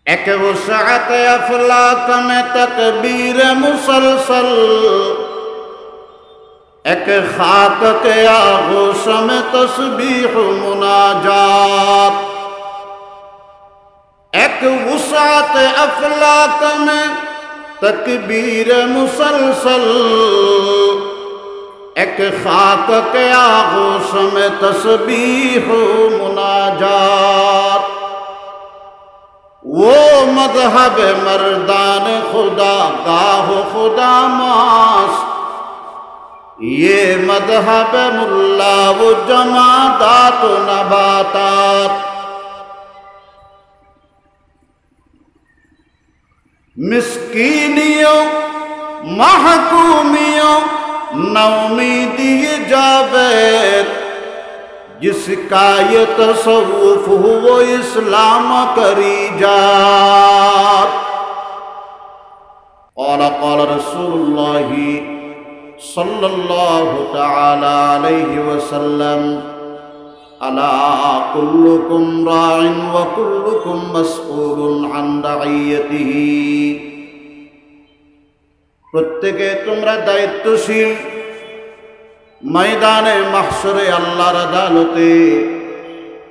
एक वुसअत अफलाक में तकबीर मुसलसल, एक खाक के आगोश में तस्बीह मुनाजात। एक वुसअत अफलाक में तकबीर मुसलसल, एक खाक के आगोश में तस्बीह मुनाजात। वो मज़हब मर्दान खुदा गाह खुदा मास्त, ये मज़हब मुल्ला वो जमादात नबातात। मिस्कीनियों महकूमियों नौमीदी जावेद, जिसका ये तसव्वुफ वो इस्लाम करी जात। क़ाल रसूलुल्लाहि सल्लल्लाहु तआला अलैहि वसल्लम, अला कुल्लुकुम राइन व कुल्लुकुम मस्ऊलुन अन रइयतिही। प्रत्येके তোমরা দায়িত্বশীল, ময়দানে মাহশরে আল্লাহর আদালতে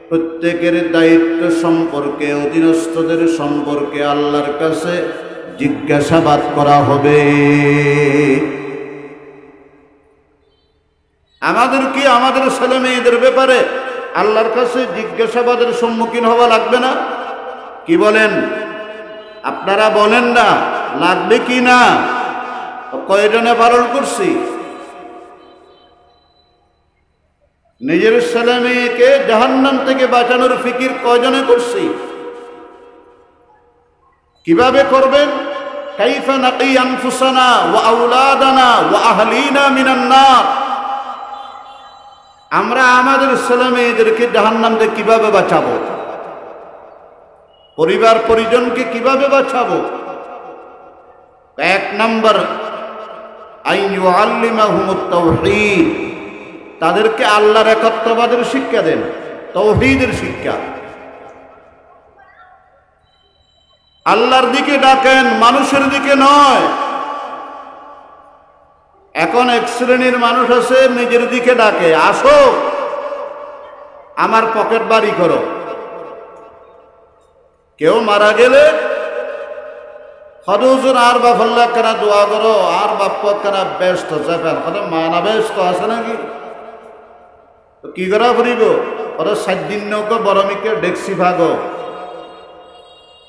প্রত্যেকের দায়িত্ব সম্পর্কে অধীনস্থদের সম্পর্কে আল্লাহর কাছে জিজ্ঞাসাবাদ করা হবে। আমাদের কি আমাদের ছেলে মেয়েদের ব্যাপারে আল্লাহর কাছে জিজ্ঞাসাবাদের সম্মুখীন হওয়া লাগবে না? কি বলেন আপনারা? বলেন না লাগবে কি না? কয়জনে পালন করছি? নিজের ছেলে মেয়েকে জাহান্নাম থেকে বাঁচানোর ফিকির কয়জনে করছি? কিভাবে করবেন? কাইফা নাকি আনফুসানা ওয়া আওলাদানা ওয়া আহলিনা মিনান নার। আমরা আমাদের ছেলে মেয়েদেরকে জাহান্নাম থেকে কিভাবে বাঁচাবো? পরিবার পরিজনকে কিভাবে বাঁচাবো? এক নম্বর, আইন ইউআল্লিমাহুমুত তাওহীদ, তাদেরকে আল্লাহর একত্ববাদের শিক্ষা দেন, তাওহীদের শিক্ষা। আল্লাহর দিকে ডাকেন, মানুষের দিকে নয়। এখন এক শ্রেণীর মানুষ আছে নিজের দিকে ডাকে, আসো আমার পকেট বাড়ি করো। কেউ মারা গেলে হদুজুর আর বাফল্লা কেনা দোয়া করো, আর বাপ কেনা ব্যস্ত চাপেন, মানা ব্যস্ত আছে নাকি? কি করা ফুরিব? ওরা 7 দিন নৌকো বরমিকে ডেকসি ভাগ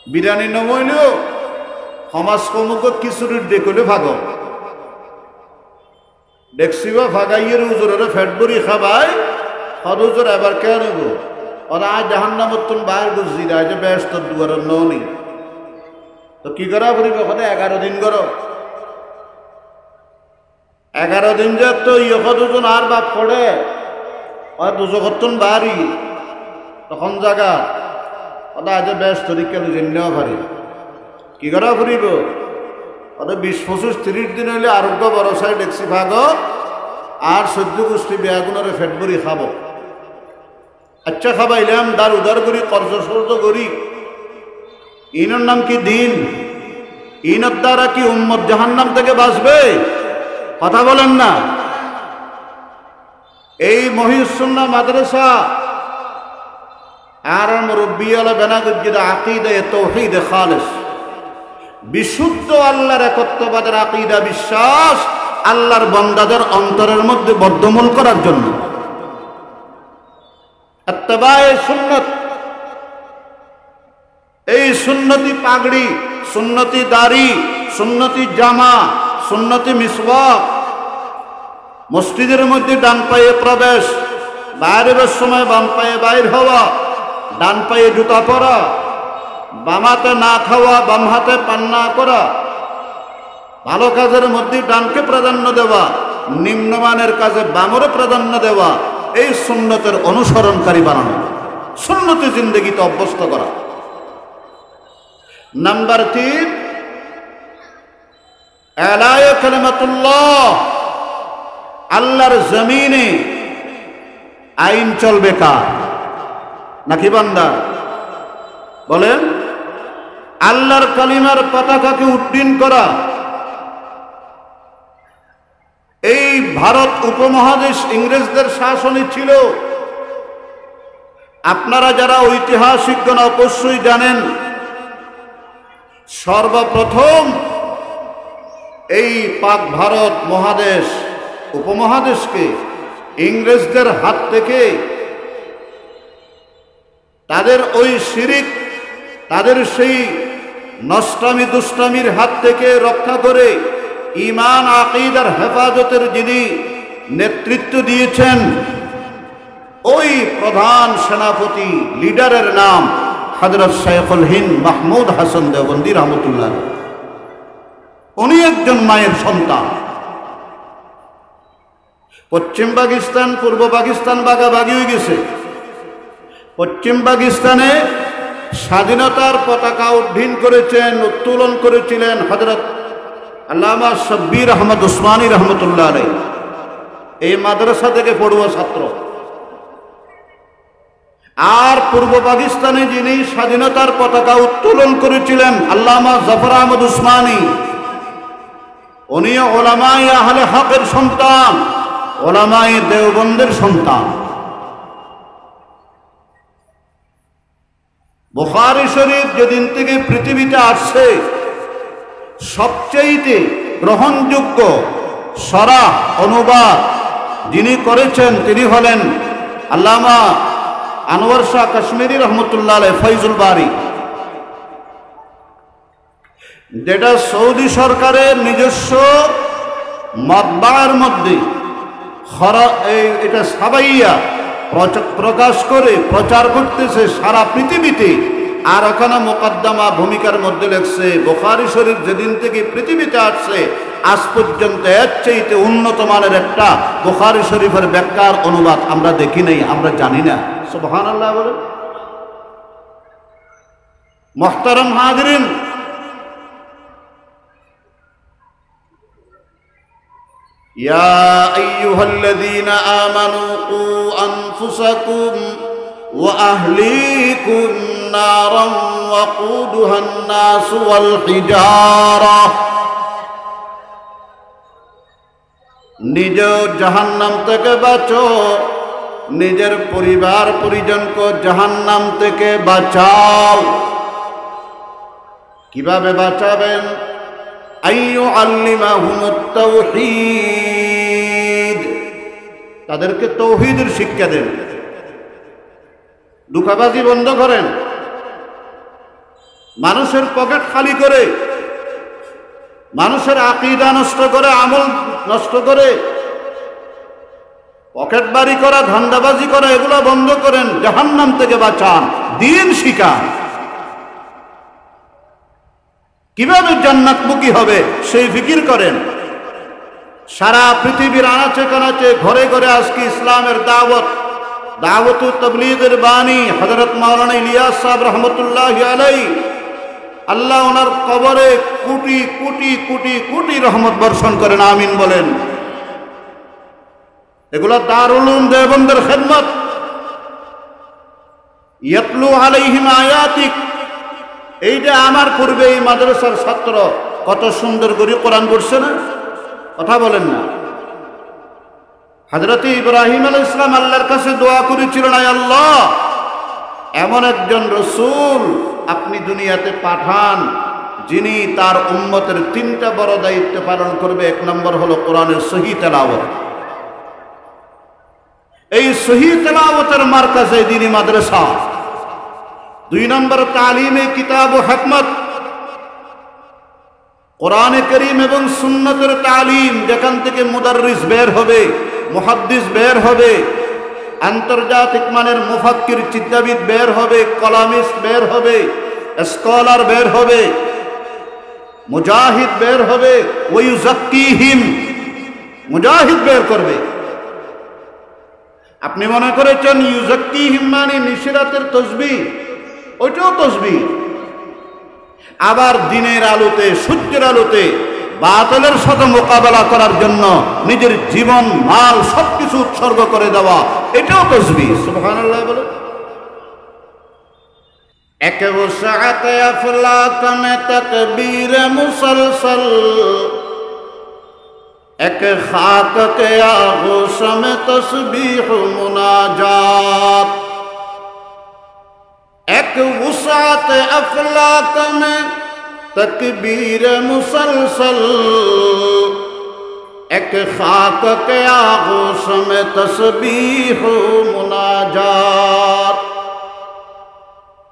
বিরিয়ানি নমইলেও সমাজ কমুক খিচুড়ির ডেকলে ভাগ ডেকসি বা ভাগাইয়ের উজুরের ফেট বড়ি খাবাই হদুজুর এবার কে নেব? ওরা আজ জাহান্নামত তুমি বাইর গুজি রায় যে ব্যস্ত দুয়ারের ননি। তো কি করা ফুরিব? 11 দিন করো। 11 দিন যে তো ইয়ে দুজন আর বাপ পড়ে দুজকতন বাড়ি তখন জায়গা ওটা আজ ব্যস্ত তরিকা নেওয়া পারি। কি করা ফুরিব? ওটা 20, 25, 30 দিন হইলে আরোগ্য বড় সাই ডেকসি ভাগ আর 14 গোষ্ঠী বেয়াগুণরে ফেট বড়ি খাব। আচ্ছা খাবাইলাম দার উদার করি কর্জ সর্জ করি, ইনের নাম কি দিন? ইনের দ্বারা কি উম্মত জাহান্নাম থেকে বাঁচবে? কথা বলেন না। এই মহিউসুন্নাহ মাদ্রাসা আর মুরব্বিয়ালা বেনাগুজ্জিদা আকীদা তাওহীদ খালিস, বিশুদ্ধ আল্লাহর একত্ববাদের আকীদা বিশ্বাস আল্লাহর বান্দাদের অন্তরের মধ্যে বদ্ধমূল করার জন্য। ইত্তেবায়ে সুন্নাত, এই সুন্নতি পাগড়ি, সুন্নতি দাড়ি, সুন্নতি জামা, সুন্নতি মিসওয়াক, মসজিদের মধ্যে ডান পায়ে প্রবেশ, বাইরের সময় বাম পায়ে বাইর হওয়া, ডান পায়ে জুতা পরা, বাম হাতে না খাওয়া, বাম হাতে পান না করা, ভালো কাজের মধ্যে ডানকে প্রাধান্য দেওয়া, নিম্নমানের কাজে বামরে প্রাধান্য দেওয়া, এই সুন্নতের অনুসরণকারী বানানো, সুন্নতি জিন্দেগিতে অভ্যস্ত করা। নাম্বার 3, আলায়ে কালিমাতুল্লাহ, আল্লাহর জমিনে আইন চলবে কার? নাকি বান্দা? বলেন আল্লাহর কালিমার পতাকাকে উড্ডীন করা। এই ভারত উপমহাদেশ ইংরেজদের শাসনে ছিল। আপনারা যারা ঐতিহাসিকগণ অবশ্যই জানেন, সর্বপ্রথম এই পাক ভারত মহাদেশ উপমহাদেশকে ইংরেজদের হাত থেকে, তাদের ওই শিরিক, তাদের সেই নষ্টামি দুষ্টামির হাত থেকে রক্ষা করে ঈমান আকীদার হেফাজতের যিনি নেতৃত্ব দিয়েছেন, ওই প্রধান সেনাপতি লিডারের নাম হযরত শাইখুল হিন্দ মাহমুদ হাসান দেওবন্দি রহমতুল্লাহ। উনি একজন মায়ের সন্তান। পশ্চিম পাকিস্তান পূর্ব পাকিস্তান ভাগাভাগি হয়ে গেছে। পশ্চিম পাকিস্তানে স্বাধীনতার পতাকা উড্ডীন করেছেন, উত্তোলন করেছিলেন হযরত আল্লামা শব্বির আহমদ উসমানী রহমতুল্লাহ আলাইহি। এই মাদ্রাসা থেকে পড়ুয়া ছাত্র। আর পূর্ব পাকিস্তানে যিনি স্বাধীনতার পতাকা উত্তোলন করেছিলেন আল্লামা জাফর আহমদ উসমানী, উনি উলামায়ে আহলে হকের সন্তান, উলামায়ে দেওবন্দের সন্তান। বুখারী শরীফ যেদিন থেকে পৃথিবীতে আসছে, সবচেয়ে গ্রহণযোগ্য সরাহ অনুবাদ যিনি করেছেন তিনি হলেন আল্লামা আনোয়ার শাহ কাশ্মীরি রহমতুল্লাহ আলাইহি ফয়জুল বারী, যেটা সৌদি সরকারের নিজস্ব মাতবার মধ্যে এটা সাবাইয়া প্রকাশ করে প্রচার করতেছে সারা পৃথিবীতে। আর ওখানে মোকদ্দমা ভূমিকার মধ্যে লেখছে, বুখারী শরীফ যেদিন থেকে পৃথিবীতে আসছে আজ পর্যন্ত এর চাইতে উন্নত মানের একটা বুখারী শরীফের ব্যাখ্যার অনুবাদ আমরা দেখি নাই, আমরা জানি না। সুবহানাল্লাহ বলে। মুহতারাম হাজিরিন, ইয়া আইয়ুহাল্লাযীনা আমানু কু আনফুসাকুম ওয়া আহলিকুম নারান ওয়াকুদুহান নাস ওয়াল হিজারা। নিজে জাহান্নাম থেকে বাঁচো, নিজের পরিবার পরিজনকে জাহান্নাম থেকে বাঁচাও। কিভাবে বাঁচাবেন? আইয়ুআল্লিমাহুমুত তাওহীদ, তাদেরকে তৌহিদের শিক্ষা দেন। দুঃখাবাজি বন্ধ করেন। মানুষের পকেট খালি করে, মানুষের আকীদা নষ্ট করে, আমল নষ্ট করে, পকেট বাড়ি করা, ধান্দাবাজি করা, এগুলো বন্ধ করেন। জাহান্নাম থেকে বাঁচান, দিন শিখান। কিভাবে জান্নাতমুখী হবে সেই ফিকির করেন। সারা পৃথিবীর আনাচে কানাচে ঘরে ঘরে আজকে ইসলামের দাওয়াত তাবলীগের বাণী হযরত মাওলানা ইলিয়াস সাহেব রহমতুল্লাহি আলাইহি, আল্লাহ ওনার কবরে কোটি কোটি কোটি কোটি রহমত বর্ষণ করেন, আমিন বলেন। এগুলো দারুল উলুম দেওবন্দের খেদমত। ইয়াতলু আলাইহিম আয়াতিক, এই যে আমার পূর্বে এই মাদ্রাসার ছাত্র কত সুন্দর করে কোরআন পড়ছে না? কথা বলেন না। হযরত ইব্রাহিম আলাইহিস সালাম আল্লাহর কাছে দোয়া করেছিলেন, আয় আল্লাহ, এমন একজন রাসূল আপনি দুনিয়াতে পাঠান যিনি তার উম্মতের তিনটা বড় দায়িত্ব পালন করবে। এক নম্বর হলো কোরআনের সহি তেলাওয়াত। এই সহি তেলাওয়াতের মারকাজে দ্বীনি মাদ্রাসা। দুই নম্বর তালিমে কিতাব ও হিকমত, কোরআনে কারীম এবং সুন্নতের তালিম, যেখান থেকে মুদাররিস বের হবে, মুহাদ্দিস বের হবে, আন্তর্জাতিক মানের মুফাক্কির চিন্তাবিদ বের হবে, কলামিস্ট বের হবে, স্কলার বের হবে, মুজাহিদ বের হবে, ওয়ায়ুযাক্কিহিম, মুজাহিদ বের করবে। আপনি মনে করেছেন ইউযাক্কিহিম মানে নিশিরাতের তাসবিহ, ওইটাও তাসবিহ। আবার দিনের আলোতে, সূর্যের আলোতে বাতিলের সাথে মোকাবেলা করার জন্য নিজের জীবন মাল সবকিছু উৎসর্গ করে দেওয়া, এটাও তাসবিহ। সুবহানাল্লাহ বলে। एक वुसअत अफलाक में तकबीर मुसलसल, एक खाक के आगोश में तस्बीह मुनाजात। एक वुसअत अफलाक में तकबीर मुसलसल, एक खाक के आगोश में तस्बीह मुनाजात।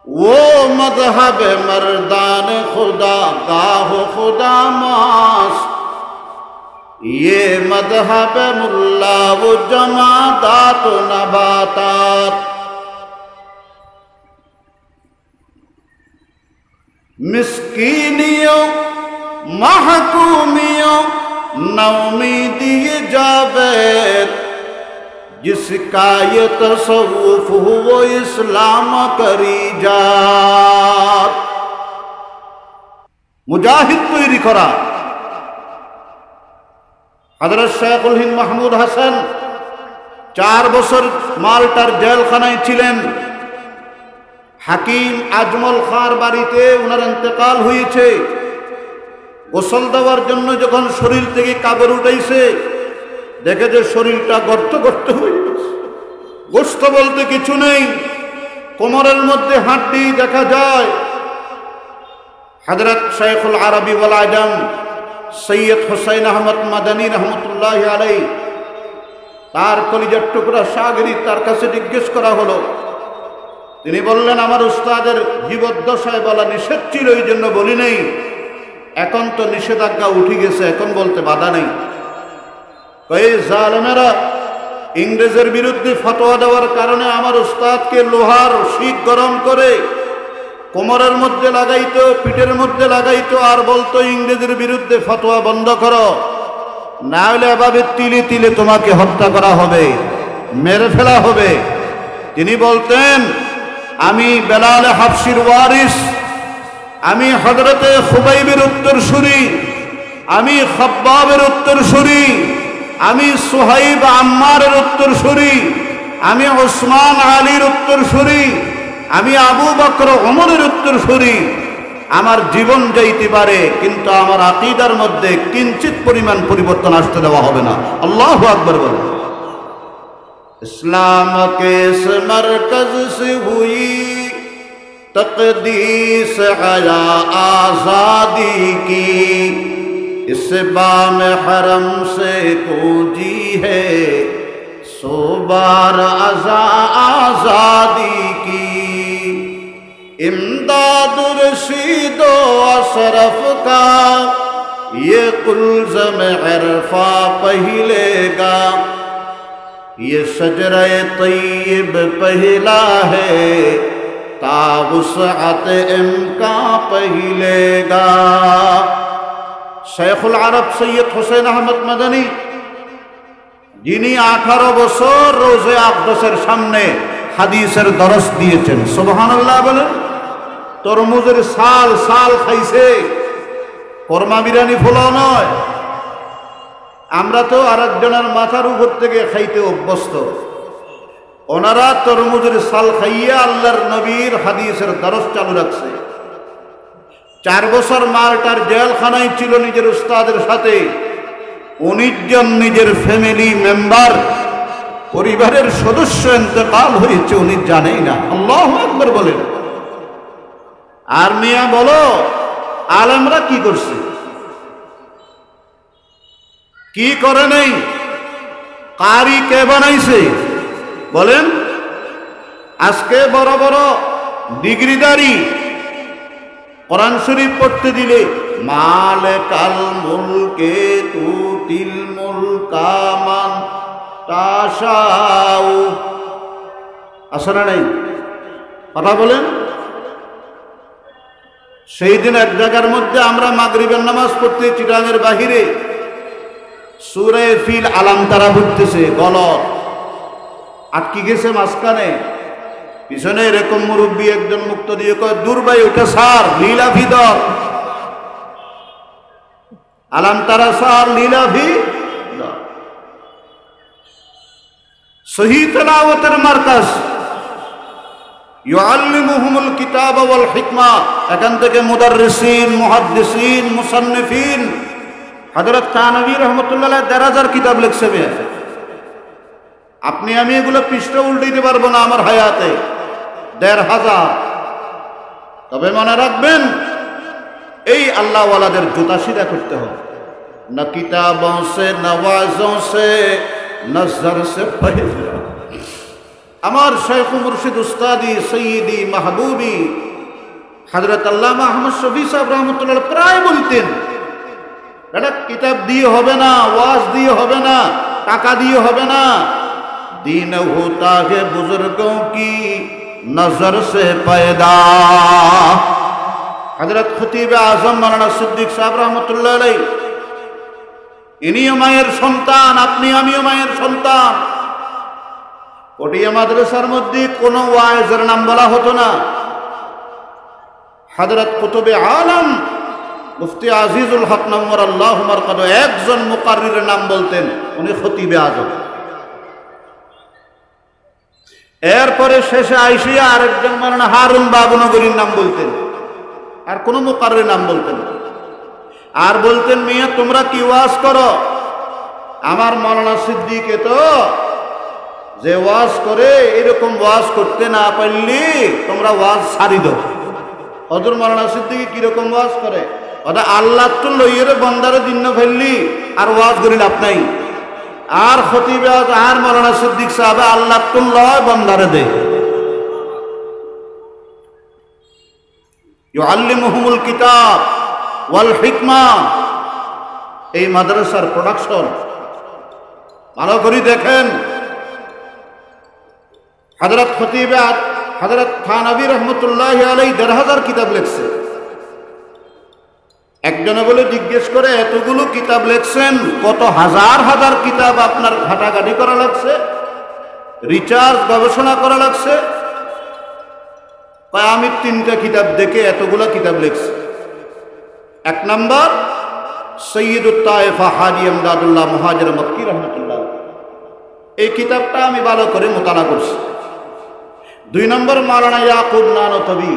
वो मज़हब मर्दान खुदा गाहो खुदा मास्त, ये मज़हब मुल्ला वो जमादात नबातात। मिस्कीनियों महकूमियों नौमीदी जावेद, जिसका ये तसव्वुफ वो इस्लाम करी जात। मुजाहिद तैरी करा हजरत शेखुल हिंद महमूद হাসান 4 বছর মাল্টার জেলখানায় ছিলেন। হাকিম আজমল খাঁর বাড়িতে ওনার ইন্তেকাল হয়েছে। গোসল দেওয়ার জন্য যখন শরীর থেকে কাপড় উঠাইছে, দেখে যে শরীরটা গর্ত গর্ত হয়ে গেছে, গোস্ত বলতে কিছু নেই, কোমরের মধ্যে হাড্ডি দেখা যায়। হযরত শাইখুল আরবি ওয়াল আজম সৈয়দ হুসাইন আহমদ মাদানী রহমতুল্লাহ আলাইহি, তার কলিজার টুকরা শাগিরি, তার কাছে জিজ্ঞেস করা হলো। তিনি বললেন, আমার উস্তাদের জীবদ্দশায় বলা নিষেধ ছিল, এই জন্য বলি নেই, এখন তো নিষেধাজ্ঞা উঠে গেছে, এখন বলতে বাধা নেই। এই জালেমেরা ইংরেজের বিরুদ্ধে ফতোয়া দেওয়ার কারণে আমার উস্তাদকে লোহার শিক গরম করে কোমরের মধ্যে লাগাইতো, পিঠের মধ্যে লাগাইতো, আর বলতো ইংরেজের বিরুদ্ধে ফতোয়া বন্ধ করো, না হলে এভাবে তিলে তিলে তোমাকে হত্যা করা হবে, মেরে ফেলা হবে। তিনি বলতেন, আমি বেলাল হাফসির ওয়ারিস, আমি হযরতে খুবাইবের উত্তরসূরি, আমি খাব্বাবের উত্তরসূরি, আমি সুহাইব আম্মারের উত্তরসূরি, আমি ওসমান আলীর উত্তরসূরি, আমি আবু বকর ওমরের উত্তরসূরি। আমার জীবন যাইতে পারে, কিন্তু আমার আকীদার মধ্যে কিঞ্চিত পরিমাণ পরিবর্তন আসতে দেওয়া হবে না। আল্লাহু আকবার বলেন। इस्लाम के इस मरकज से हुई तक़दीस हया आज़ादी की, इस बाम हरम से गूंजी है सो बार अज़ा आज़ादी की। इमदाद रशीद अशरफ का ये कुल्ज़म इरफा पहिलेगा, ये शजरे तय्यब पहला है तावुसअत इम्का पहिलेगा। शेखुल आरब सैयद हुसैन আহমদ মাদানী, যিনি 18 বছর রোজে আকদসের সামনে হাদিসের দরস দিয়েছেন, সুবহানাল্লাহ বলেন। তরমুজের সাল সাল খাইছে, কর্মা বিরানি ফোলা নয়। আমরা তো আরেকজনের মাথার উপর থেকে খাইতে অভ্যস্ত, ওনারা তরমুজের সাল খাইয়া আল্লাহর নবীর হাদিসের দরস চালু রাখছে। 4 বছর মাল্টার জেলখানায় ছিল নিজের উস্তাদের সাথে। 19 জন নিজের ফ্যামিলি মেম্বার, পরিবারের সদস্য ইন্তেকাল হয়েছে, উনি জানেই না। আল্লাহু আকবার বলেন। আর মিয়া বলো, আলেমরা কি করছে, কি করে নেই? কারি কে বানাইছে বলেন? আজকে বড় বড় ডিগ্রিদারি কোরআন শরীফ পড়তে দিলে মালিকাল মুলকে তুতিল মুলকা মান তাশাউ, আছে না নাই? কথা বলেন। সেই দিন এক জায়গার মধ্যে আমরা মাগরিবের নামাজ পড়তে চিটাঙের বাহিরে সূরা ফিল আলাম তারা পড়তেছে, গলত আটকে গেছে মাঝখানে। পিছনে এরকম মুরব্বী একজন মুক্ত দিয়ে কয়, দূর ভাই ওটা সার লীলাভি দর, আলাম তারা সার লীলাভি দর। সহি তেলাওয়াতের মার্কাজ ইউআল্লিমুহুমুল কিতাব ওয়াল হিকমা। এখান থেকে মুদাররিসিন, মুহাদ্দিসিন, মুসান্নিফিন, হযরত থানভী রাহমাতুল্লাহ আলাইহি ১,৫০০ কিতাব লিখছে। আপনি আমি এগুলো পৃষ্ঠা উল্টাইতে পারবো না আমার হায়াতে, ১,৫০০। তবে মনে রাখবেন, এই আল্লাহওয়ালাদের জুতা সিধা করতে হবে। না কিতাবোं से नवाजों से नजर से पहले। আমার শেখ মুর্শিদ উস্তাদি সৈয়দি মাহবুবি হযরত আল্লামা আহমদ শফি সাহেব রাহমাতুল্লাহ প্রায় বলতেন, এটা কিতাব দিয়ে হবে না, ওয়াজ দিয়ে হবে না, টাকা দিয়ে হবে না, दीन होता है बुजुर्गों की नजर से पैदा। हजरत खतीब आजम मौलाना सिद्दीक साहब रहमतुल्लाह अलैह, इनिও মায়ের সন্তান, আপনি আমিও মায়ের সন্তান। পটিয়া মাদ্রাসার মধ্যে কোনো ওয়াইজের নাম বলা হতো না। হযরত কুতুবে আলম মুফতি আজিজুল হক নওয়ারাল্লাহু মারকাদু একজন মুকাররিরের নাম বলতেন, উনি খতিবে আজম। এরপরে শেষে আইসিয়া আরেকজন মাওলানা হারুন বাবুনগরীর নাম বলতেন, আর কোনো মুকাররির নাম বলতেন না। আর বলতেন, মিয়া তোমরা কি ওয়াজ করো? আমার মাওলানা সিদ্দিকে তো যে ওয়াজ করে, এরকম ওয়াজ করতে না পারলি তোমরা ওয়াজ ছাড়ি দাও। হযরত মাওলানা সিদ্দিকি কিরকম ওয়াজ করে? ওটা আল্লাহ তো লইয়ের বন্দারে দিন ফেললি আর ওয়াজ করি লাভ নাই। আর খতিবে আর মাওলানা সিদ্দিক সাহেব আল্লাহ তো লয় বন্দারে দে। ইউআল্লিমুহুমুল কিতাব ওয়াল হিকমা, এই মাদ্রাসার প্রোডাকশন ভালো করে দেখেন। হযরত খতিবে হযরত থানভী রহমতুল্লাহ আলাইহি ১,৫০০ কিতাব লিখছে। একজনে বলে জিজ্ঞেস করে, এতগুলো কিতাব লিখছেন, কত হাজার হাজার কিতাব আপনার ঘাটাঘাটি করা লাগছে, রিসার্চ গবেষণা করা লাগছে? আমি ৩টা কিতাব দেখে এতগুলো কিতাব লিখছি। ১ নম্বর সৈয়দুত তায়েফা হাজী ইমদাদুল্লাহ মুহাজির মক্কি রহমতুল্লাহ, এই কিতাবটা আমি ভালো করে মোতালা করছি। ২ নম্বর মাওলানা ইয়াকুব নানতবী,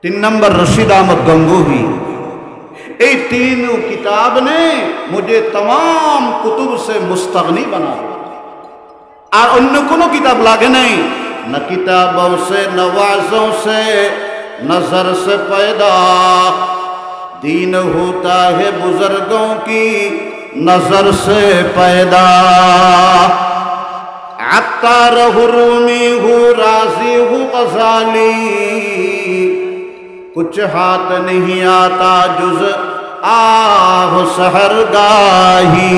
3 नंबर रशीद अहमद गंगोही। ये तीनों किताब ने मुझे तमाम कुतुब से मुस्तगनी बना दिया। और अन्य कोनो किताब लागे नहीं, न किताबों से नवाजों से नजर से पैदा, दीन होता है बुजुर्गों की नजर से पैदा। अत्तार हुरूमी हूँ राजी हूँ गजाली, कुछ हाथ नहीं आता जुज आह सहरगाही।